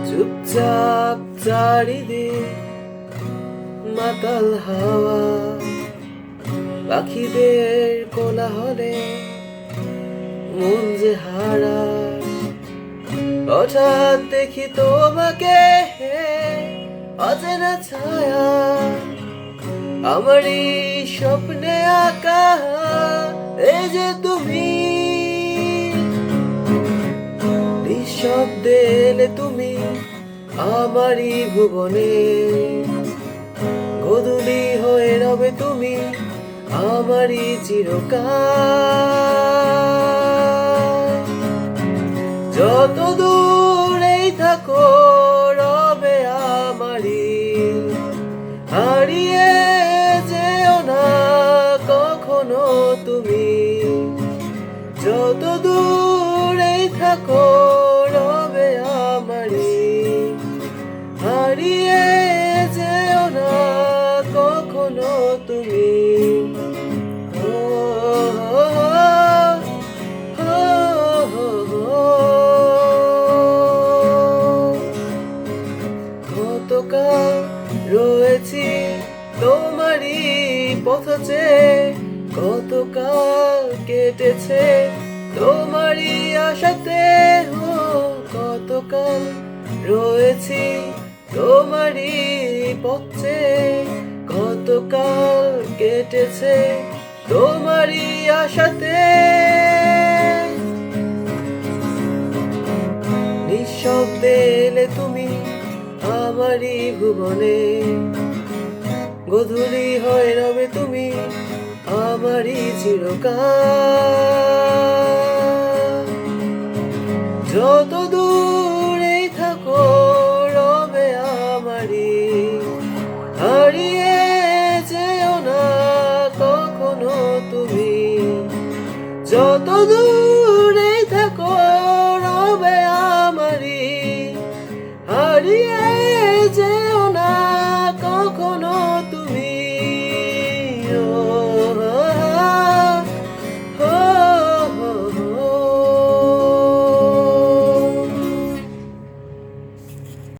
চুপচাপ চারিদিক মাতাল হাওয়া, পাখিদের কোলাহলে মন যে হারায়। হঠাৎ দেখি তোমাকে অচেনা ছায়া, আমারই স্বপ্নে আঁকা এই যে তুমি। নিঃশব্দে এলে তুমি আমারই ভুবনে, গোধূলি হয়ে রবে তুমি আমারই চিরকাল। যত দূরেই থাকো রবে আমারই, হারিয়ে যেও না কখনো তুমি। যত দূরেই থাকো রবে আমারই, হারিয়ে যেও না কখনো তুমি। কতকাল রয়েছি তোমারই পথ চেয়ে, কতকাল কেটেছে তোমারই আশাতে। কতকাল রয়েছি তোমারই পথ চেয়ে, কতকাল কেটেছে তোমারই আশাতে। নিঃশব্দে এলে তুমি আমারই ভুবনে, গোধূলি হয়ে রবে তুমি আমারই চিরকাল। যত দূরেই থাকো রবে আমারই, হারিয়ে যেও না কখনো তুমি। যত দূরেই থাকো রবে আমারই, হারিয়ে যেও না কখনো তুমি।